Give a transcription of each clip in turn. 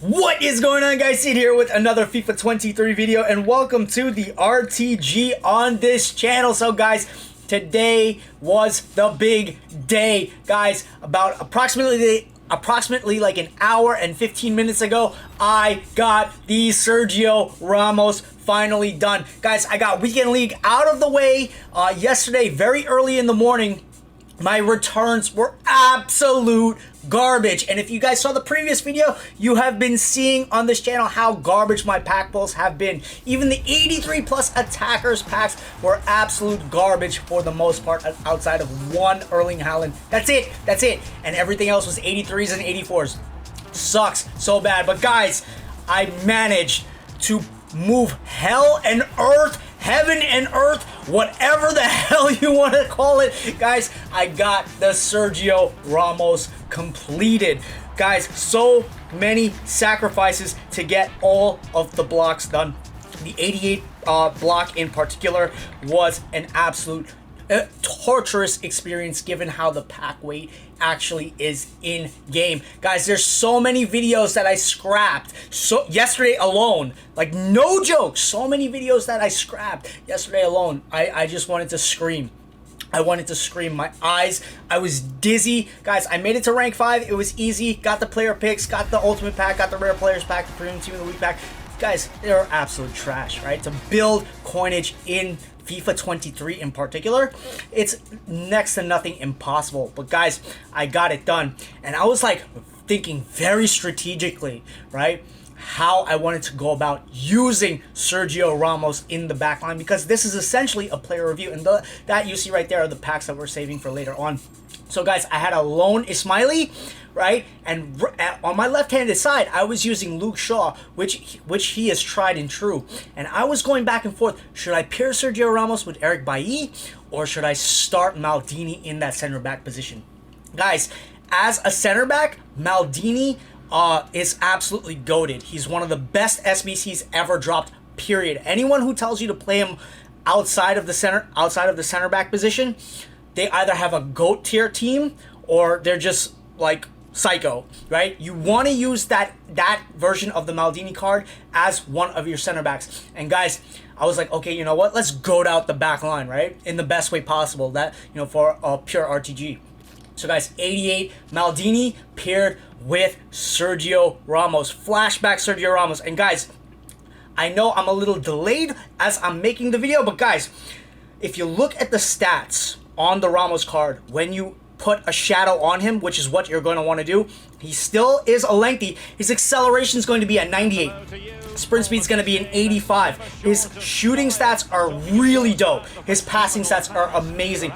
What is going on, guys? Sid here with another FIFA 23 video, and welcome to the RTG on this channel. So guys, today was the big day, guys. About approximately like an hour and 15 minutes ago, I got the Sergio Ramos finally done. Guys, I got Weekend League out of the way yesterday very early in the morning. My returns were absolute garbage, and if you guys saw the previous video, you have been seeing on this channel how garbage my pack pulls have been. Even the 83 plus attackers packs were absolute garbage for the most part, outside of one Erling Haaland. That's it, and everything else was 83s and 84s. Sucks so bad. But guys, I managed to move hell and earth, heaven and earth, whatever the hell you want to call it. Guys, I got the Sergio Ramos completed. Guys, so many sacrifices to get all of the blocks done. The 88 block in particular was an absolute torturous experience, given how the pack weight actually is in game. Guys, there's so many videos that I scrapped yesterday alone, like no joke, so many videos that I scrapped yesterday alone. I just wanted to scream. I wanted to scream. My eyes, I was dizzy. Guys, I made it to rank 5. It was easy. Got the player picks, got the ultimate pack, got the rare players pack, the premium team of the week pack. Guys, they're absolute trash, right? To build coinage in FIFA 23 in particular, it's next to nothing impossible. But guys, I got it done, and I was like thinking very strategically, right, how I wanted to go about using Sergio Ramos in the backline, because this is essentially a player review, and that you see right there are the packs that we're saving for later on. So guys, I had a lone Ismaili, right, and on my left-handed side, I was using Luke Shaw, which he is tried and true, and I was going back and forth. Should I pair Sergio Ramos with Eric Bailly, or should I start Maldini in that center back position? Guys, as a center back, Maldini is absolutely goated. He's one of the best SBCs ever dropped, period. Anyone who tells you to play him outside of the center back position, they either have a GOAT tier team or they're just like psycho, right? You want to use that version of the Maldini card as one of your center backs. And guys, I was like, okay, you know what? Let's goat out the back line, right? In the best way possible, that, you know, for a pure RTG. So guys, 88 Maldini paired with Sergio Ramos. Flashback Sergio Ramos. And guys, I know I'm a little delayed as I'm making the video, but guys, if you look at the stats on the Ramos card, when you put a shadow on him, which is what you're going to want to do, he still is a lengthy. His acceleration is going to be at 98. Sprint speed is going to be an 85. His shooting stats are really dope. His passing stats are amazing.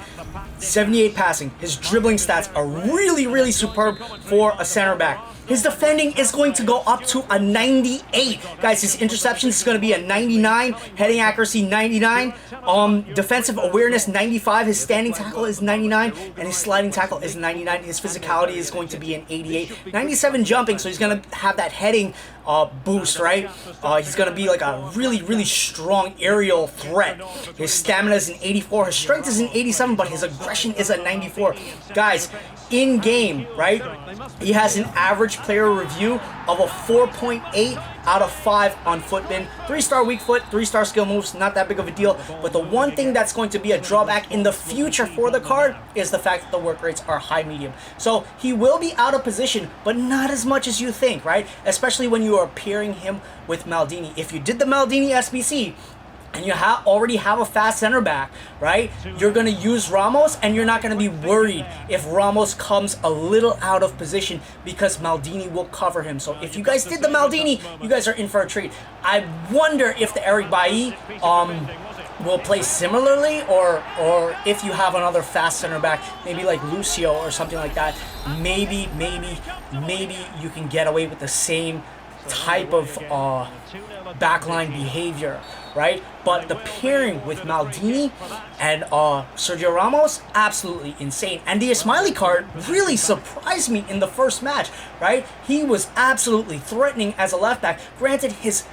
78 passing. His dribbling stats are really superb for a center back. His defending is going to go up to a 98. Guys, his interceptions is going to be a 99. Heading accuracy, 99. Defensive awareness, 95. His standing tackle is 99. And his sliding tackle is 99. His physicality is going to be an 88. 97 jumping, so he's going to have that heading boost, right? He's going to be like a really strong aerial threat. His stamina is an 84. His strength is an 87, but his aggression is a 94. Guys, in game, right, he has an average player review of a 4.8 out of 5 on footbin. 3-star weak foot, 3-star skill moves, not that big of a deal. But the one thing that's going to be a drawback in the future for the card is the fact that the work rates are high medium. So he will be out of position, but not as much as you think, right? Especially when you are pairing him with Maldini. If you did the Maldini SBC, and you already have a fast center back, right, you're going to use Ramos, and you're not going to be worried if Ramos comes a little out of position, because Maldini will cover him. So if you guys did the Maldini, you guys are in for a treat. I wonder if the Eric Bailly will play similarly, or if you have another fast center back, maybe like Lucio or something like that, maybe you can get away with the same type of backline behavior, right? But the pairing with Maldini and Sergio Ramos, absolutely insane. And the Ismaili card really surprised me in the first match, right? He was absolutely threatening as a left back. Granted, his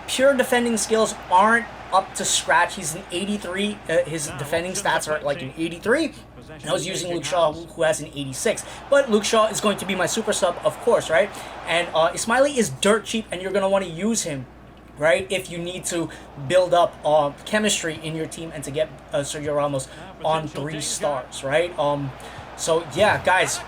pure defending skills aren't up to scratch. He's an 83. His defending stats are like an 83. I was using Luke Shaw, who has an 86. But Luke Shaw is going to be my super sub, of course, right? And Ismaili is dirt cheap, and you're going to want to use him, right, if you need to build up chemistry in your team and to get Sergio Ramos on 3 stars, right? So, yeah, guys,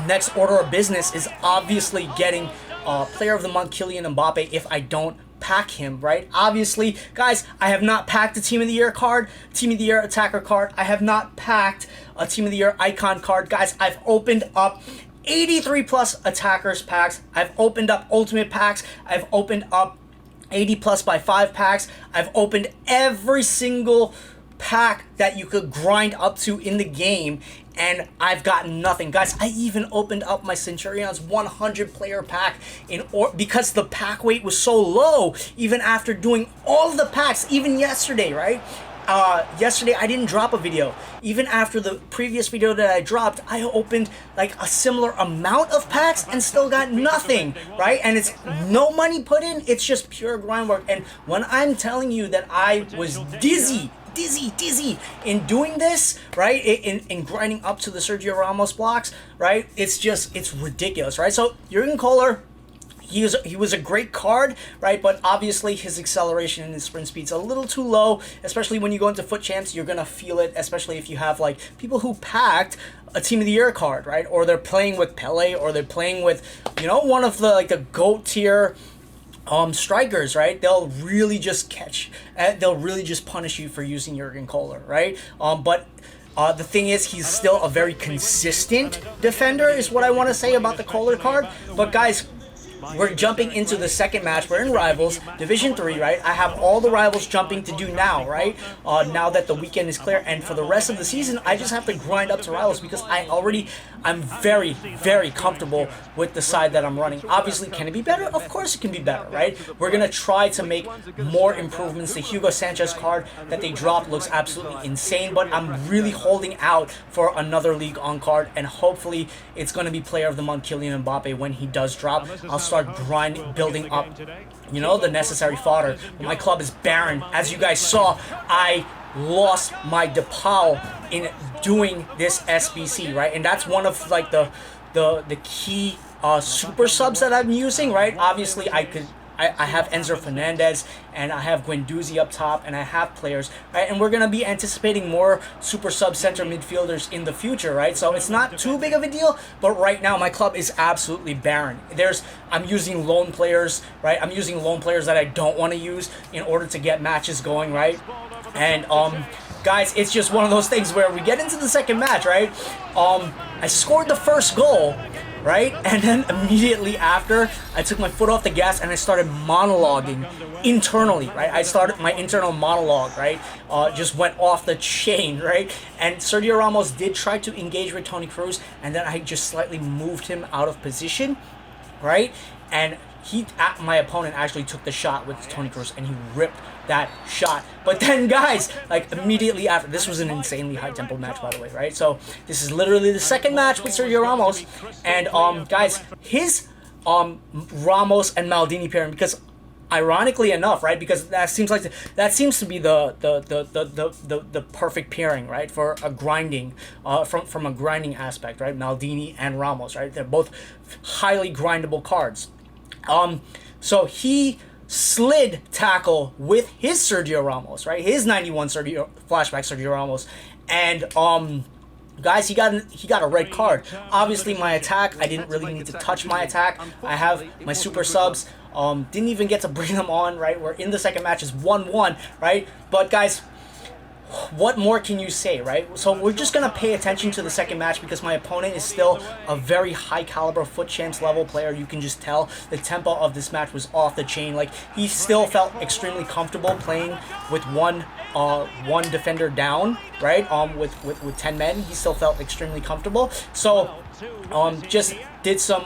next order of business is obviously getting Player of the Month Kylian Mbappe if I don't pack him, right? Obviously, guys, I have not packed a Team of the Year card, Team of the Year attacker card. I have not packed a Team of the Year icon card. Guys, I've opened up 83 plus attackers packs. I've opened up ultimate packs. I've opened up 80 plus by 5 packs. I've opened every single pack that you could grind up to in the game, and I've gotten nothing. Guys, I even opened up my Centurion's 100 player pack because the pack weight was so low, even after doing all of the packs, even yesterday, right? Yesterday I didn't drop a video. Even after the previous video that I dropped, I opened like a similar amount of packs and still got nothing, right? And it's no money put in, it's just pure grind work. And when I'm telling you that I was dizzy in doing this, right, in grinding up to the Sergio Ramos blocks, right, it's ridiculous, right? So Jurgen Kohler, he was a great card, right? But obviously his acceleration and his sprint speed's a little too low, especially when you go into FUT Champs. You're gonna feel it, especially if you have like people who packed a Team of the Year card, right? Or they're playing with Pele, or they're playing with, you know, one of the GOAT tier strikers, right? They'll really just they'll really just punish you for using Jurgen Kohler, right? But the thing is, he's still a very consistent defender, is what I want to say about the Kohler card. But guys, we're jumping into the second match. We're in Rivals, Division 3, right? I have all the Rivals jumping to do now, right? Now that the weekend is clear. And for the rest of the season, I just have to grind up to Rivals because I'm very, very comfortable with the side that I'm running. Obviously, can it be better? Of course it can be better, right? We're going to try to make more improvements. The Hugo Sanchez card that they dropped looks absolutely insane, but I'm really holding out for another League On card, and hopefully it's going to be Player of the Month Kylian Mbappe when he does drop. I'll start building up, you know, the necessary fodder. But my club is barren. As you guys saw, I lost my DePaul in doing this SBC, right? And that's one of like the key super subs that I'm using, right? Obviously, I have Enzo Fernandez and I have Guendouzi up top, and I have players, right? And we're gonna be anticipating more super sub center midfielders in the future, right? So it's not too big of a deal, but right now my club is absolutely barren. I'm using loan players, right? I'm using loan players that I don't want to use in order to get matches going, right? And guys, it's just one of those things where we get into the second match, right? I scored the first goal, right? And then immediately after, I took my foot off the gas and I started monologuing internally, right? I started my internal monologue, right? Just went off the chain, right? And Sergio Ramos did try to engage with Toni Kroos, and then I just slightly moved him out of position, right? And my opponent actually took the shot with Toni Kroos, and he ripped that shot. But then, guys, like immediately after, this was an insanely high tempo match, by the way, right? So this is literally the second match with Sergio Ramos, and guys, his Ramos and Maldini pairing, because ironically enough, right, because that seems to be the perfect pairing, right, for a grinding from a grinding aspect, right? Maldini and Ramos, right? They're both highly grindable cards. So he slid tackle with his Sergio Ramos, right? His 91 Flashback Sergio Ramos, and guys, he got a red card. Obviously, my attack, I didn't really need to touch my attack. I have my super subs. Didn't even get to bring them on, right? We're in the second match, is 1-1, right? But guys, what more can you say, right? So we're just going to pay attention to the second match because my opponent is still a very high caliber FUT Champs level player. You can just tell the tempo of this match was off the chain. Like, he still felt extremely comfortable playing with one defender down, right? With 10 men, he still felt extremely comfortable. So just did some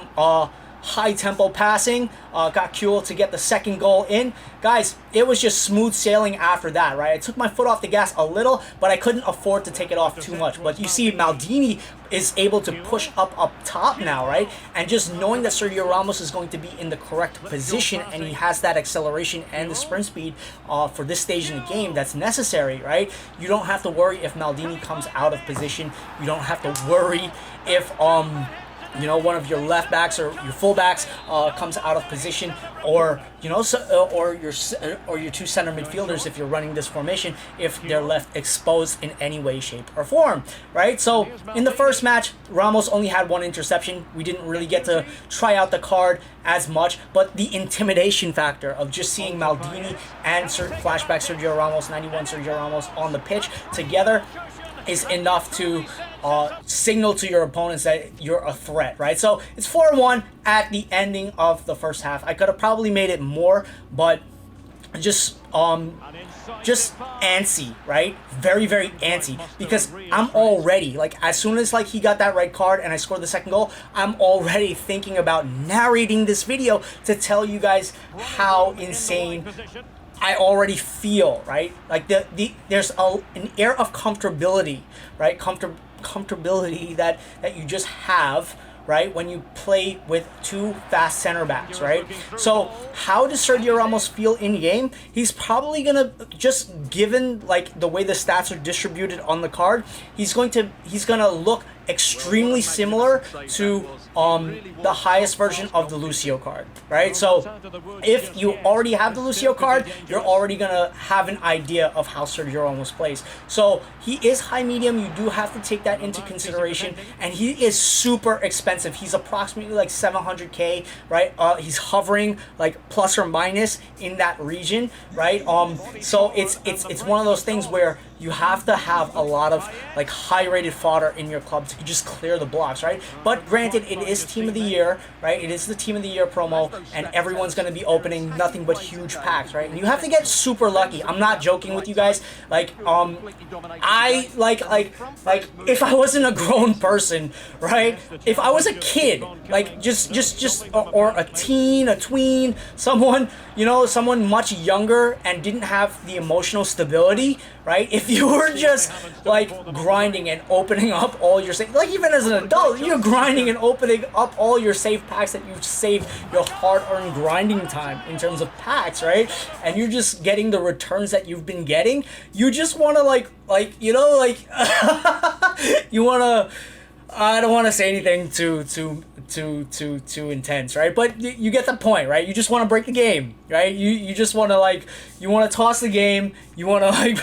high tempo passing, got Kuhl to get the second goal in. Guys, it was just smooth sailing after that, right? I took my foot off the gas a little, but I couldn't afford to take it off too much. But you see Maldini is able to push up top now, right? And just knowing that Sergio Ramos is going to be in the correct position and he has that acceleration and the sprint speed for this stage in the game that's necessary, right? You don't have to worry if Maldini comes out of position. You don't have to worry if you know, one of your left backs or your full backs comes out of position, or you know, or your two center midfielders, if you're running this formation, if they're left exposed in any way, shape, or form, right? So in the first match, Ramos only had 1 interception. We didn't really get to try out the card as much, but the intimidation factor of just seeing Maldini and Flashback Sergio Ramos, 91 Sergio Ramos on the pitch together is enough to signal to your opponents that you're a threat, right? So it's 4-1 at the ending of the first half. I could have probably made it more, but just antsy, right? Very, very antsy, because I'm already, like, as soon as like he got that red card and I scored the second goal, I'm already thinking about narrating this video to tell you guys how insane I already feel, right? Like there's an air of comfortability, right? Comfortability that you just have, right, when you play with 2 fast center backs, right? So how does Sergio Ramos feel in game? He's probably gonna, just given like the way the stats are distributed on the card, he's gonna look extremely similar to the highest version of the Lucio card, right? So if you already have the Lucio card, you're already gonna have an idea of how Sergio Ramos plays. So he is high medium, you do have to take that into consideration, and he is super expensive. He's approximately like 700k, right? He's hovering like plus or minus in that region, right? So it's one of those things where you have to have a lot of like high rated fodder in your club to just clear the blocks, right? But granted, it is Team of the Year, right? It is the Team of the Year promo, and everyone's going to be opening nothing but huge packs, right? And you have to get super lucky. I'm not joking with you guys. Like, I like if I wasn't a grown person, right? If I was a kid, like or a teen, a tween, someone, you know, someone much younger and didn't have the emotional stability, right? If you were just like grinding and opening up all your safe, like even as an adult, you're grinding and opening up all your safe packs that you've saved your hard-earned grinding time in terms of packs, right? And you're just getting the returns that you've been getting. You just want to like you know, like you want to. I don't want to say anything too intense, right? But you get the point, right? You just want to break the game, right? You just want to like, you want to toss the game. You want to like,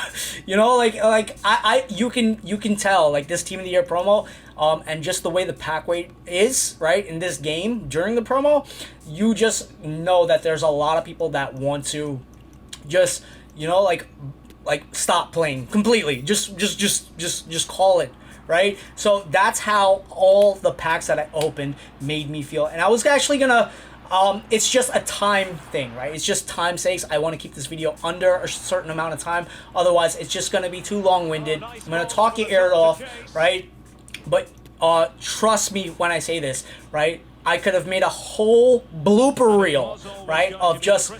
you know, you can tell like this Team of the Year promo, and just the way the pack weight is, right, in this game during the promo, you just know that there's a lot of people that want to just, you know, like stop playing completely. Just call it. Right? So that's how all the packs that I opened made me feel. And I was actually gonna, it's just a time thing, right? It's just time sakes. I want to keep this video under a certain amount of time. Otherwise, it's just gonna be too long-winded. I'm gonna talk your ear off, right? But trust me when I say this, right? I could have made a whole blooper reel, right, of just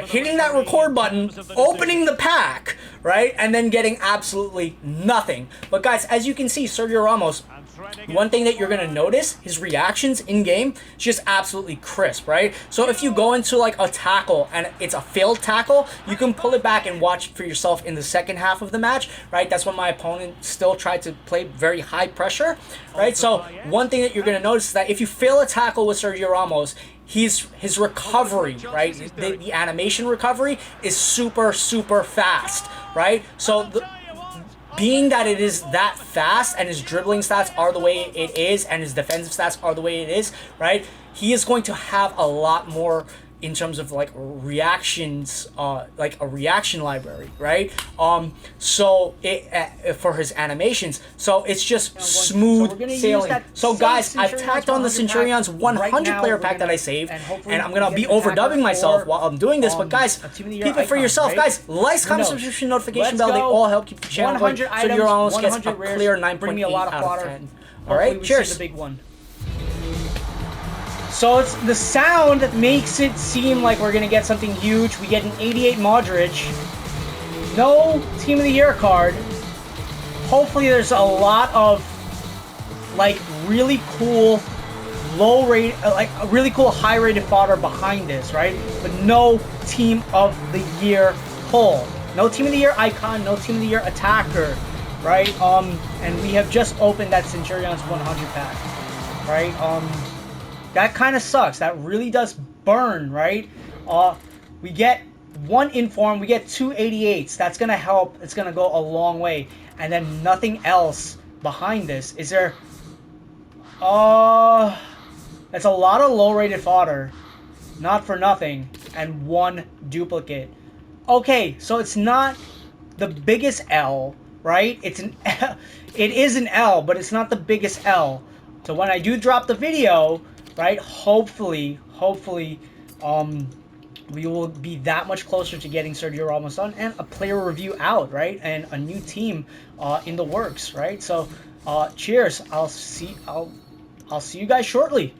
hitting that record button, opening the pack, right, and then getting absolutely nothing. But guys, as you can see, Sergio Ramos, one thing that you're going to notice, his reactions in-game is just absolutely crisp, right? So if you go into like a tackle and it's a failed tackle, you can pull it back and watch for yourself in the second half of the match, right? That's when my opponent still tried to play very high pressure, right? So one thing that you're going to notice is that if you fail a tackle with Sergio Ramos, his recovery, right? The animation recovery is super fast, right? So being that it is that fast and his dribbling stats are the way it is and his defensive stats are the way it is, right? He is going to have a lot more in terms of like reactions, like a reaction library, right? So for his animations, so it's just smooth sailing. So guys, I've tacked on the Centurion's 100 player pack that I saved, and I'm gonna be overdubbing myself while I'm doing this. But guys, keep it for yourself, guys. Like, comment, subscription, notification bell, they all help keep the channel going. So you're almost gets a clear 9.8 out of 10. All right, cheers. The big one. So So it's the sound makes it seem like we're gonna get something huge. We get an 88 Modric. No Team of the Year card. Hopefully there's a lot of like really cool low rate, like a really cool high rated fodder behind this, right? But no Team of the Year pull. No Team of the Year icon, no Team of the Year attacker, right? And we have just opened that Centurion's 100 pack, right? That kind of sucks. That really does burn, right? We get one inform, we get two 88s. That's gonna help. It's gonna go a long way. And then nothing else behind this. Is there? That's a lot of low-rated fodder. Not for nothing. And one duplicate. Okay, so it's not the biggest L, right? It's an it is an L, but it's not the biggest L. So when I do drop the video, right, hopefully, we will be that much closer to getting Sergio Ramos done and a player review out, right? And a new team in the works, right? So cheers. I'll see you guys shortly.